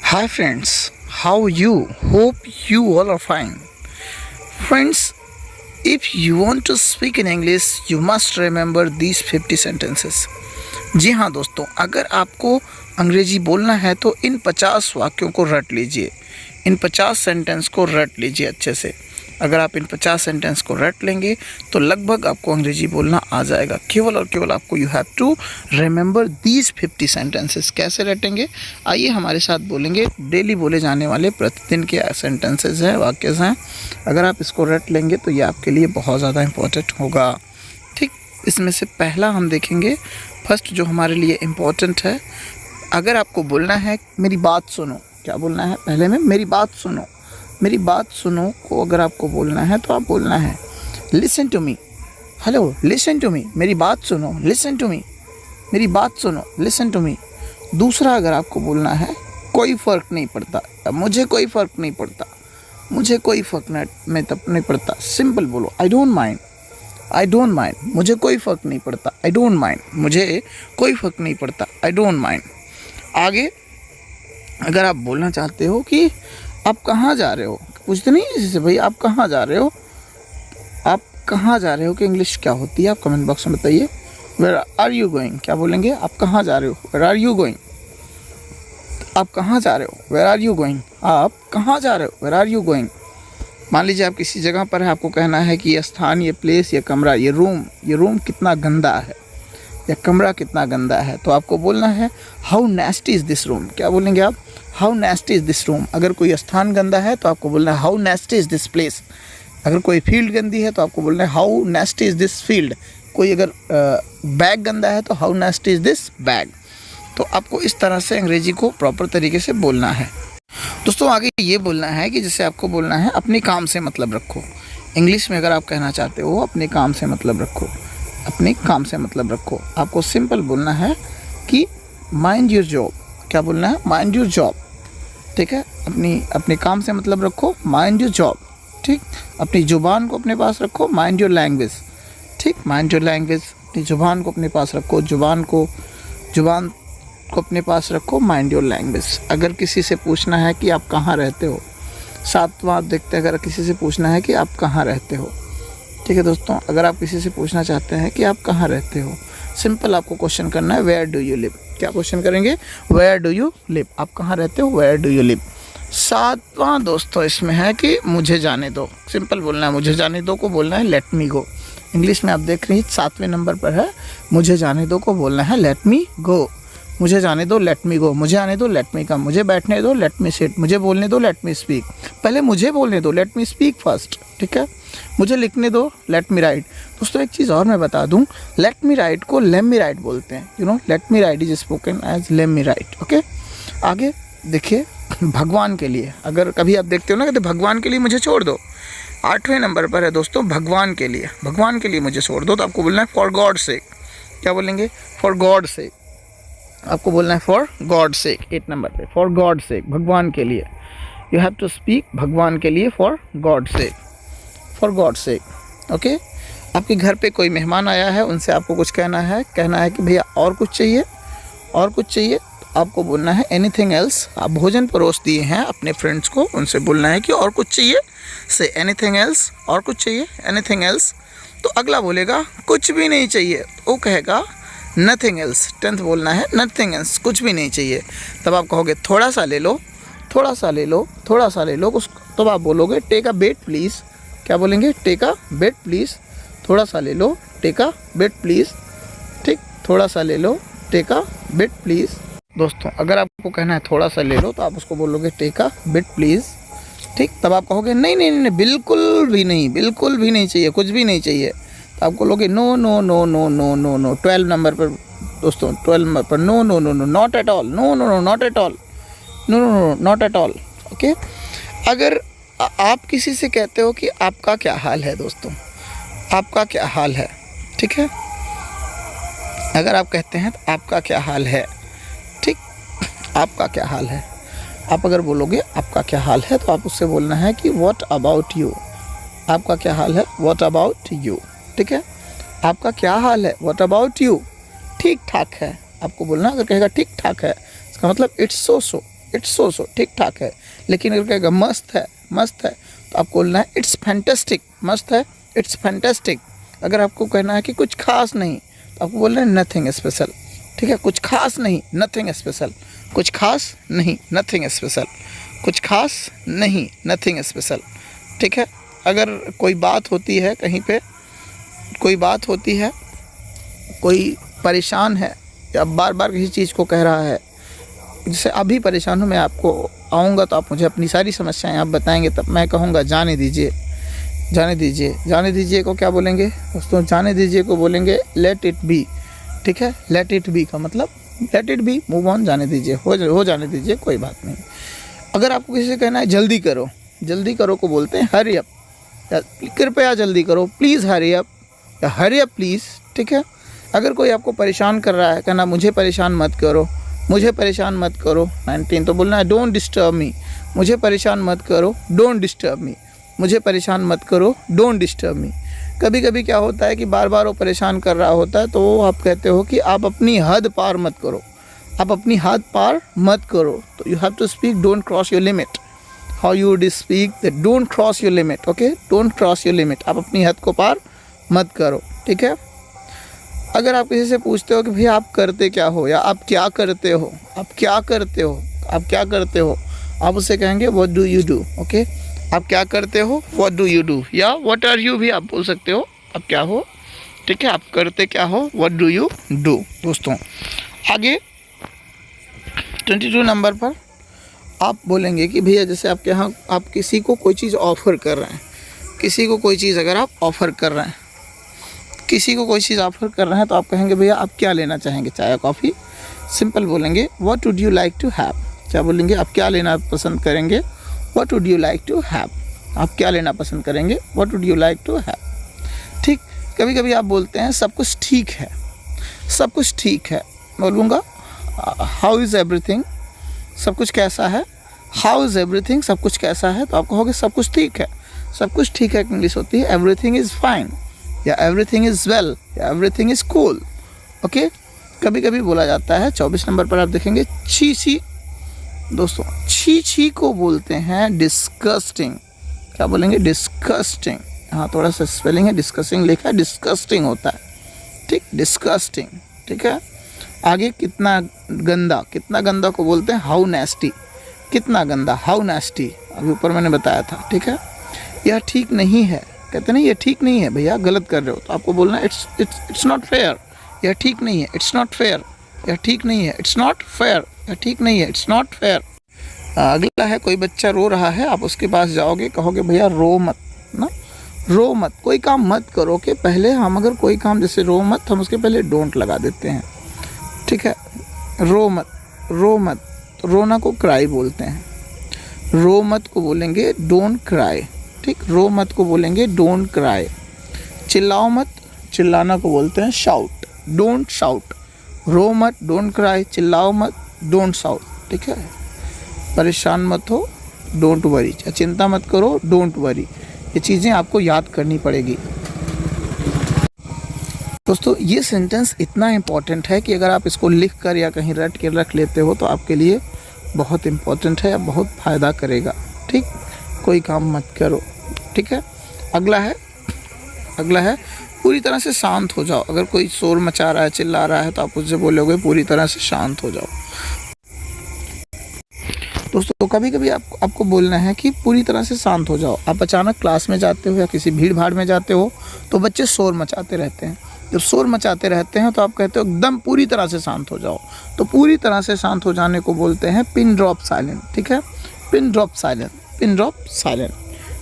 Hi friends, how are you? Hope you all are fine. Friends, if you want to speak in English, you must remember these 50 sentences. जी हाँ दोस्तों, अगर आपको अंग्रेजी बोलना है तो इन 50 वाक्यों को रट लीजिए, इन 50 सेंटेंस को रट लीजिए अच्छे से। अगर आप इन 50 सेंटेंस को रट लेंगे तो लगभग आपको अंग्रेजी बोलना आ जाएगा। केवल और केवल आपको you have to remember these 50 sentences. कैसे रटेंगे, आइए हमारे साथ बोलेंगे। डेली बोले जाने वाले प्रतिदिन के सेंटेंसेस हैं, वाक्य हैं। अगर आप इसको रट लेंगे तो ये आपके लिए बहुत ज़्यादा इम्पोर्टेंट होगा। ठीक, इसमें से पहला हम देखेंगे। फर्स्ट जो हमारे लिए इम्पोर्टेंट है, अगर आपको बोलना है मेरी बात सुनो, क्या बोलना है पहले में? मेरी बात सुनो। मेरी बात सुनो को अगर आपको बोलना है तो आप बोलना है listen to me. Hello, listen to me, मेरी बात सुनो, लिसन टू मी, मेरी बात सुनो, लिसन टू मी। दूसरा अगर आपको बोलना है कोई फ़र्क नहीं पड़ता, मुझे कोई फ़र्क नहीं पड़ता, मुझे कोई फ़र्क नहीं पड़ता, सिंपल बोलो I don't mind, I don't mind, मुझे कोई फ़र्क नहीं पड़ता, आई डोंट माइंड, मुझे कोई फ़र्क नहीं पड़ता, आई डोंट माइंड। आगे अगर आप बोलना चाहते हो कि आप कहाँ जा रहे हो, पूछते नहीं किसी से भाई आप कहाँ जा रहे हो, आप कहाँ जा रहे हो कि इंग्लिश क्या होती है, आप कमेंट बॉक्स में बताइए। वेयर आर यू गोइंग, क्या बोलेंगे? आप कहाँ जा रहे हो, वेयर आर यू गोइंग। आप कहाँ जा रहे हो, वेयर आर यू गोइंग। आप कहाँ जा रहे हो, वेयर आर यू गोइंग। मान लीजिए आप किसी जगह पर है, आपको कहना है कि ये स्थान, ये प्लेस, ये कमरा, ये रूम कितना गंदा है, या कमरा कितना गंदा है, तो आपको बोलना है हाउ नेस्टी इज़ दिस रूम। क्या बोलेंगे आप? How नेस्टी is this room. अगर कोई स्थान गंदा है तो आपको बोलना है हाउ नेस्टी इज़ दिस प्लेस। अगर कोई फील्ड गंदी है तो आपको बोलना है हाउ नेस्टी इज़ दिस फील्ड। कोई अगर बैग गंदा है तो हाउ नेस्टी इज़ दिस बैग। तो आपको इस तरह से अंग्रेजी को प्रॉपर तरीके से बोलना है। दोस्तों आगे ये बोलना है कि जैसे आपको बोलना है अपने काम से मतलब रखो। इंग्लिश में अगर आप कहना चाहते हो अपने काम से मतलब रखो, अपने काम से मतलब रखो, आपको सिंपल बोलना है कि माइंड योर जॉब। क्या बोलना है? Mind your job. ठीक है, अपने काम से मतलब रखो, माइंड योर जॉब। ठीक, अपनी ज़ुबान को अपने पास रखो, माइंड योर लैंग्वेज। ठीक, माइंड योर लैंग्वेज, अपनी ज़ुबान को अपने पास रखो, ज़ुबान को अपने पास रखो, माइंड योर लैंग्वेज। अगर किसी से पूछना है कि आप कहाँ रहते हो, सातवां आप देखते हैं, अगर किसी से पूछना है कि आप कहाँ रहते हो। ठीक है दोस्तों, अगर आप किसी से पूछना चाहते हैं कि आप कहाँ रहते हो, सिंपल आपको क्वेश्चन करना है वेयर डू यू लिव। क्या क्वेश्चन करेंगे? वेयर डू यू लिव, आप कहाँ रहते हो, वेयर डू यू लिव। सातवां दोस्तों इसमें है कि मुझे जाने दो। सिंपल बोलना है, मुझे जाने दो को बोलना है लेट मी गो। इंग्लिश में आप देख रहे हैं 7वें नंबर पर है, मुझे जाने दो को बोलना है लेट मी गो। मुझे जाने दो, लेट मी गो। मुझे आने दो, लेट मी कम। मुझे बैठने दो, लेट मी सिट। मुझे बोलने दो, लेट मी स्पीक। पहले मुझे बोलने दो, लेट मी स्पीक फर्स्ट। ठीक है, मुझे लिखने दो, लेट मी राइट। दोस्तों एक चीज़ और मैं बता दूं, लेट मी राइट को लेम मी राइट बोलते हैं। You know, let me write is spoken as lem me write. Okay, आगे देखिए भगवान के लिए। अगर कभी आप देखते हो ना कहते भगवान के लिए मुझे छोड़ दो, 8वें नंबर पर है दोस्तों भगवान के लिए। भगवान के लिए मुझे छोड़ दो, तो आपको बोलना है फॉर गॉड सेक। क्या बोलेंगे? For God sake. आपको बोलना है फॉर गॉड सेक, 8 नंबर पे, फॉर गॉड सेक, भगवान के लिए। यू हैव टू स्पीक भगवान के लिए, for God sake, for God sake. Okay, आपके घर पे कोई मेहमान आया है, उनसे आपको कुछ कहना है कि भैया और कुछ चाहिए, और कुछ चाहिए, तो आपको बोलना है एनीथिंग एल्स। आप भोजन परोस दिए हैं अपने फ्रेंड्स को, उनसे बोलना है कि और कुछ चाहिए, से एनीथिंग एल्स, और कुछ चाहिए, एनीथिंग एल्स। तो अगला बोलेगा कुछ भी नहीं चाहिए, वो कहेगा नथिंग एल्स। 10th बोलना है नथिंग एल्स, कुछ भी नहीं चाहिए। तब आप कहोगे थोड़ा सा ले लो, थोड़ा सा ले लो, थोड़ा सा ले लो। तब आप बोलोगे टेक अ बेट प्लीज़। क्या बोलेंगे? Take a bet please. थोड़ा सा ले लो, टेक अ बेट प्लीज़। ठीक, थोड़ा सा ले लो, टेक अ बेट प्लीज़। दोस्तों अगर आपको कहना है थोड़ा सा ले लो, तो आप उसको बोलोगे टेक अ बेट प्लीज़। ठीक, तब आप कहोगे नहीं नहीं नहीं, बिल्कुल भी नहीं, बिल्कुल भी नहीं चाहिए, कुछ भी नहीं चाहिए। तो आप बोलोगे no no no no no no no. 12 number पर दोस्तों, 12 नंबर पर no no no no, not at all, no no no, not at all, no no no, not at all. Okay, अगर आप किसी से कहते हो कि आपका क्या हाल है दोस्तों, आपका क्या हाल है। ठीक है, अगर आप कहते हैं तो आपका क्या हाल है। ठीक, आपका क्या हाल है। आप अगर बोलोगे आपका क्या हाल है, तो आप उससे बोलना है कि व्हाट अबाउट यू। आपका क्या हाल है, व्हाट अबाउट यू। ठीक है, आपका क्या हाल है, व्हाट अबाउट यू। ठीक ठाक है आपको बोलना। अगर कहेगा ठीक ठाक है, इसका मतलब it's so so, it's so ठीक ठाक है। लेकिन अगर कहेगा मस्त है तो आपको बोलना है इट्स फैंटास्टिक। मस्त है, इट्स फैंटास्टिक। अगर आपको कहना है कि कुछ खास नहीं तो आपको बोलना है नथिंग स्पेशल। ठीक है, कुछ खास नहीं, नथिंग स्पेशल। कुछ खास नहीं, नथिंग स्पेशल। कुछ खास नहीं, नथिंग स्पेशल। ठीक है, अगर कोई बात होती है कहीं पे, कोई बात होती है, कोई परेशान है या बार बार किसी चीज़ को कह रहा है, जैसे अभी परेशान हूँ, मैं आपको आऊँगा तो आप मुझे अपनी सारी समस्याएं आप बताएंगे, तब मैं कहूँगा जाने दीजिए। जाने दीजिए, जाने दीजिए को क्या बोलेंगे दोस्तों? जाने दीजिए को बोलेंगे लेट इट बी। ठीक है, लेट इट बी का मतलब let it be, move on, जाने दीजिए, हो जाने दीजिए, कोई बात नहीं। अगर आपको किसी से कहना है जल्दी करो, जल्दी करो को बोलते हैं हरी अप, या कृपया जल्दी करो, प्लीज़ हरी अप, या हरी अप प्लीज़। ठीक है, अगर कोई आपको परेशान कर रहा है, कहना मुझे परेशान मत करो, मुझे परेशान मत करो। 19 तो बोलना है डोंट डिस्टर्ब मी। मुझे परेशान मत करो, डोंट डिस्टर्ब मी। मुझे परेशान मत करो, डोंट डिस्टर्ब मी। कभी कभी क्या होता है कि बार बार वो परेशान कर रहा होता है, तो आप कहते हो कि आप अपनी हद पार मत करो, आप अपनी हद पार मत करो। तो you have to speak don't cross your limit. How you would speak that don't cross your limit. Okay, don't cross your limit, आप अपनी हद को पार मत करो। ठीक है, अगर आप किसी से पूछते हो कि भैया आप करते क्या हो, या आप क्या करते हो, आप क्या करते हो, आप क्या करते हो, आप उससे कहेंगे what do you do. Okay, आप क्या करते हो, व्हाट डू यू डू, या व्हाट आर यू भी आप बोल सकते हो, आप क्या हो। ठीक है, आप करते क्या हो, व्हाट डू यू डू। दोस्तों आगे 22 नंबर पर आप बोलेंगे कि भैया जैसे आपके यहाँ आप किसी को कोई चीज़ ऑफ़र कर रहे हैं, किसी को कोई चीज़ अगर आप ऑफ़र कर रहे हैं, किसी को कोई चीज़ ऑफ़र कर रहे हैं, तो आप कहेंगे भैया आप क्या लेना चाहेंगे, चाय या कॉफ़ी। सिंपल बोलेंगे what would you like to have. क्या बोलेंगे, आप क्या लेना पसंद करेंगे, what would you like to have. आप क्या लेना पसंद करेंगे, what would you like to have. ठीक, कभी कभी आप बोलते हैं सब कुछ ठीक है, सब कुछ ठीक है। बोलूँगा हाउ इज़ एवरीथिंग, सब कुछ कैसा है, हाउ इज़ एवरीथिंग, सब कुछ कैसा है। तो आप कहोगे सब कुछ ठीक है। सब कुछ ठीक है इंग्लिश होती है एवरीथिंग इज़ फाइन, या एवरीथिंग इज़ वेल, या एवरीथिंग इज़ कूल। ओके, कभी कभी बोला जाता है 24 नंबर पर आप देखेंगे छी छी। दोस्तों छी छी को बोलते हैं डिस्गस्टिंग। क्या बोलेंगे, डिस्गस्टिंग। हाँ, थोड़ा सा स्पेलिंग है, डिस्कसिंग लिखा है, डिस्गस्टिंग होता है। ठीक, डिस्गस्टिंग। ठीक है, आगे कितना गंदा, कितना गंदा को बोलते हैं हाउ नेस्टी। कितना गंदा, हाउ नेस्टी, अभी ऊपर मैंने बताया था। ठीक है, यह ठीक नहीं है, कहते नहीं ये ठीक नहीं है भैया, गलत कर रहे हो, तो आपको बोलना इट्स नॉट फेयर। यह ठीक नहीं है, इट्स नॉट फेयर। यह ठीक नहीं है, इट्स नॉट फेयर। यह ठीक नहीं है, इट्स नॉट फेयर। अगला है कोई बच्चा रो रहा है, आप उसके पास जाओगे, कहोगे भैया रो मत ना, रो मत, कोई काम मत करो। के पहले हम अगर कोई काम जैसे रो मत, हम उसके पहले डोंट लगा देते हैं। ठीक है, रो मत, रो मत, तो रोना को क्राई बोलते हैं। रो मत को बोलेंगे डोंट क्राई। ठीक, रो मत को बोलेंगे डोंट क्राई। चिल्लाओ मत, चिल्लाना को बोलते हैं शाउट, डोंट शाउट। रो मत, डोंट क्राई, चिल्लाओ मत, डोंट शाउट। ठीक है, परेशान मत हो, डोंट वरी, चिंता मत करो, डोंट वरी। ये चीज़ें आपको याद करनी पड़ेगी। दोस्तों ये सेंटेंस इतना इम्पॉर्टेंट है कि अगर आप इसको लिख कर या कहीं रट के रख लेते हो तो आपके लिए बहुत इम्पॉर्टेंट है, बहुत फ़ायदा करेगा। ठीक, कोई काम मत करो। ठीक है, अगला है पूरी तरह से शांत हो जाओ। अगर कोई शोर मचा रहा है, चिल्ला रहा है, तो आप उससे बोलोगे पूरी तरह से शांत हो जाओ। दोस्तों कभी कभी आपको बोलना है कि पूरी तरह से शांत हो जाओ। आप अचानक क्लास में जाते हो या किसी भीड़ भाड़ में जाते हो तो बच्चे शोर मचाते रहते हैं। जब शोर मचाते रहते हैं तो आप कहते हो एकदम पूरी तरह से शांत हो जाओ। तो पूरी तरह से शांत हो जाने को बोलते हैं पिन ड्रॉप साइलेंट। ठीक है, pin drop silent, pin drop silent.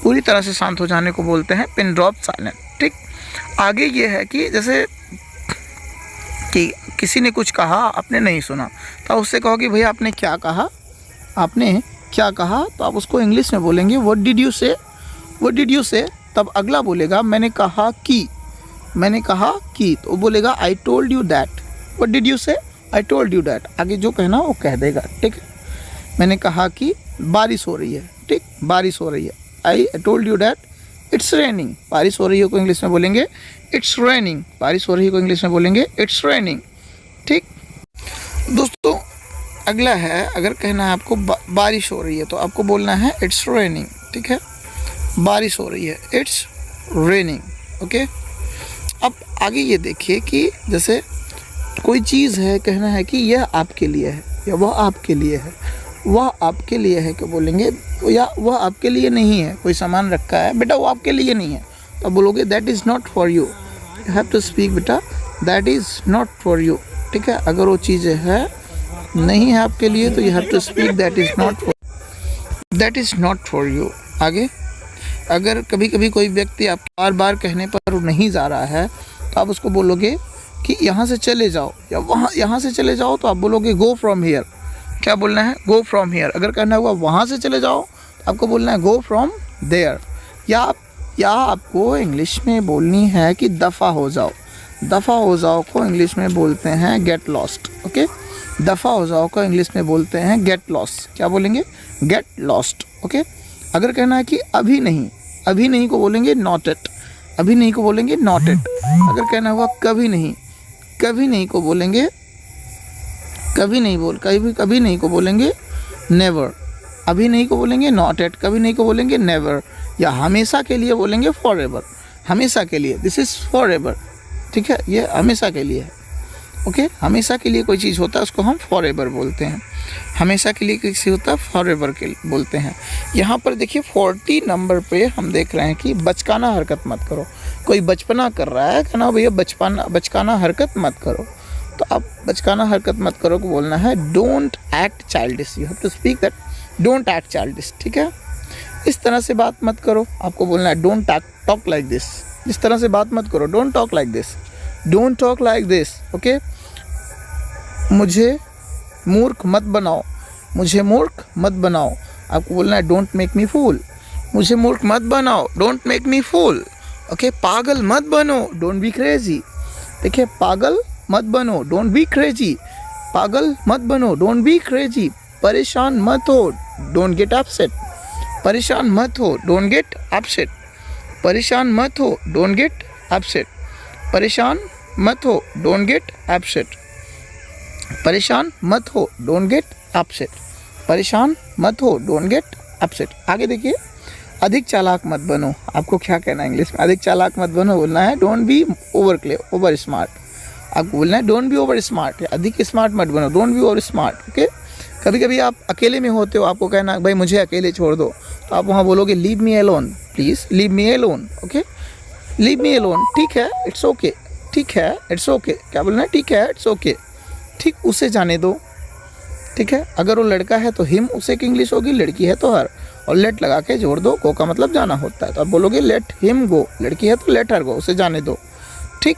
पूरी तरह से शांत हो जाने को बोलते हैं पिन ड्रॉप साइलेंट। ठीक, आगे ये है कि जैसे कि किसी ने कुछ कहा, आपने नहीं सुना, तो उससे कहो कि भैया आपने क्या कहा, आपने क्या कहा। तो आप उसको इंग्लिश में बोलेंगे व्हाट डिड यू से, व्हाट डिड यू से। तब अगला बोलेगा मैंने कहा कि, मैंने कहा कि, तो वो बोलेगा I told you that. What did you से, आई टोल्ड यू दैट। आगे जो कहना वो कह देगा। ठीक है, मैंने कहा कि बारिश हो रही है। ठीक, बारिश हो रही है। I told you that it's raining. बारिश हो रही है को इंग्लिश में बोलेंगे इट्स रेनिंग। बारिश हो रही है को इंग्लिश में बोलेंगे इट्स रेनिंग। ठीक दोस्तों, अगला है, अगर कहना है आपको बारिश हो रही है तो आपको बोलना है इट्स रेनिंग। ठीक है, बारिश हो रही है, इट्स रेनिंग। ओके, अब आगे ये देखिए कि जैसे कोई चीज़ है, कहना है कि यह आपके लिए है या वह आपके लिए है। वह आपके लिए है क्या बोलेंगे, या वह आपके लिए नहीं है। कोई सामान रखा है, बेटा वो आपके लिए नहीं है, तो बोलोगे that is not for you. You have to speak बेटा that is not for you. ठीक है, अगर वो चीज़ है नहीं है आपके लिए तो you have to speak that is not for you. आगे, अगर कभी कभी कोई व्यक्ति आप बार बार कहने पर वो नहीं जा रहा है तो आप उसको बोलोगे कि यहाँ से चले जाओ या यहाँ से चले जाओ, तो आप बोलोगे गो फ्रॉम हियर। क्या बोलना है, गो फ्रॉम हियर। अगर कहना हुआ वहाँ से चले जाओ तो आपको बोलना है गो फ्रॉम देयर। या आपको इंग्लिश में बोलनी है कि दफ़ा हो जाओ। दफ़ा हो जाओ को इंग्लिश में बोलते हैं गेट लॉस्ट। ओके, दफ़ा हो जाओ को इंग्लिश में बोलते हैं गेट लॉस्ट। क्या बोलेंगे, गेट लॉस्ट। ओके, अगर कहना है कि अभी नहीं को बोलेंगे नॉट एट। अभी नहीं को बोलेंगे नॉट एट। अगर कहना हुआ कभी नहीं को बोलेंगे कभी नहीं को बोलेंगे नेवर। अभी नहीं को बोलेंगे नॉट एट, कभी नहीं को बोलेंगे नेवर। या हमेशा के लिए बोलेंगे फॉर एवर। हमेशा के लिए, दिस इज़ फॉर एवर। ठीक है, ये हमेशा के लिए है। ओके, हमेशा के लिए कोई चीज़ होता है उसको हम फॉर एवर बोलते हैं। हमेशा के लिए किसी होता है फॉर एवर के बोलते हैं। यहाँ पर देखिए 40 नंबर पे हम देख रहे हैं कि बचकाना हरकत मत करो। कोई बचपना कर रहा है, कहना भैया बचकाना हरकत मत करो, तो आप बचकाना हरकत मत करो को बोलना है don't act childish. You have to speak that don't act childish. ठीक है, इस तरह से बात मत करो, आपको बोलना है डोंट टॉक लाइक दिस। इस तरह से बात मत करो, don't talk like this, don't talk like this. Okay, मुझे मूर्ख मत बनाओ, मुझे मूर्ख मत बनाओ, आपको बोलना है डोंट मेक मी फूल। मुझे मूर्ख मत बनाओ, don't make me fool. Okay, पागल मत बनो, डोंट बी क्रेजी। देखिए, पागल मत बनो, डोंट बी क्रेजी। पागल मत बनो, डोंट बी क्रेजी। परेशान मत हो, डोंट गेट अपसेट। परेशान मत हो, डोंट गेट अपसेट। परेशान मत हो, डोंट गेट अपसेट। परेशान मत हो, डोंट गेट अपसेट। परेशान मत हो, डोंट गेट अपसेट। परेशान मत हो, डोंट गेट अपसेट। आगे देखिए, अधिक चालाक मत बनो। आपको क्या कहना है इंग्लिश में, अधिक चालाक मत बनो बोलना है डोंट बी ओवर स्मार्ट। आपको बोलना है डोंट बी ओवर स्मार्ट। अधिक स्मार्ट मत बनो, don't be over smart. Okay, कभी कभी आप अकेले में होते हो, आपको कहना भाई मुझे अकेले छोड़ दो, तो आप वहाँ बोलोगे leave me alone, please leave me alone. Okay, leave me alone. ठीक है, इट्स ओके। ठीक है, इट्स ओके। क्या बोलना है, ठीक है, इट्स ओके। ठीक, उसे जाने दो। ठीक है, अगर वो लड़का है तो हिम उसे की इंग्लिश होगी, लड़की है तो हर, और लेट लगा के जोड़ दो, गो का मतलब जाना होता है, तो आप बोलोगे लेट हिम गो। लड़की है तो लेट हर गो, उसे जाने दो। ठीक,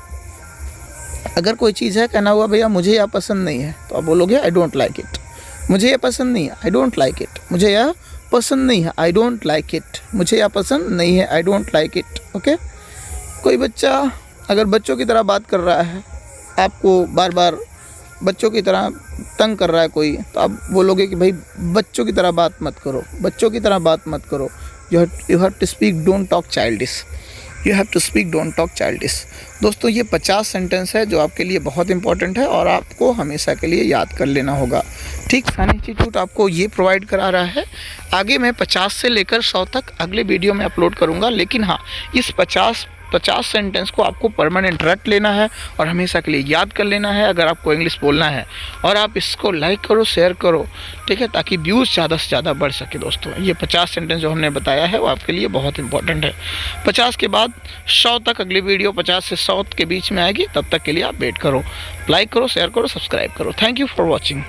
अगर कोई चीज़ है, कहना हुआ भैया मुझे यह पसंद नहीं है, तो आप बोलोगे आई डोंट लाइक इट। मुझे यह पसंद नहीं है, आई डोंट लाइक इट। मुझे यह पसंद नहीं है, आई डोंट लाइक इट। मुझे यह पसंद नहीं है, I don't like it. Okay, कोई बच्चा अगर बच्चों की तरह बात कर रहा है, आपको बार बार बच्चों की तरह तंग कर रहा है कोई, तो आप बोलोगे कि भाई बच्चों की तरह बात मत करो, बच्चों की तरह बात मत करो। You have to speak don't talk childish. You have to speak don't talk childish. दोस्तों, ये 50 सेंटेंस है जो आपके लिए बहुत इंपॉर्टेंट है और आपको हमेशा के लिए याद कर लेना होगा। ठीक, सन इंस्टीट्यूट आपको ये प्रोवाइड करा रहा है। आगे मैं 50 से लेकर 100 तक अगले वीडियो में अपलोड करूँगा, लेकिन हाँ, इस 50 सेंटेंस को आपको परमानेंट रट लेना है और हमेशा के लिए याद कर लेना है अगर आपको इंग्लिश बोलना है। और आप इसको लाइक करो, शेयर करो, ठीक है, ताकि व्यूज़ ज़्यादा से ज़्यादा बढ़ सके। दोस्तों, ये 50 सेंटेंस जो हमने बताया है वो आपके लिए बहुत इंपॉर्टेंट है। 50 के बाद 100 तक अगली वीडियो 50 से 100 के बीच में आएगी, तब तक के लिए आप वेट करो। लाइक करो, शेयर करो, सब्सक्राइब करो। Thank you for watching.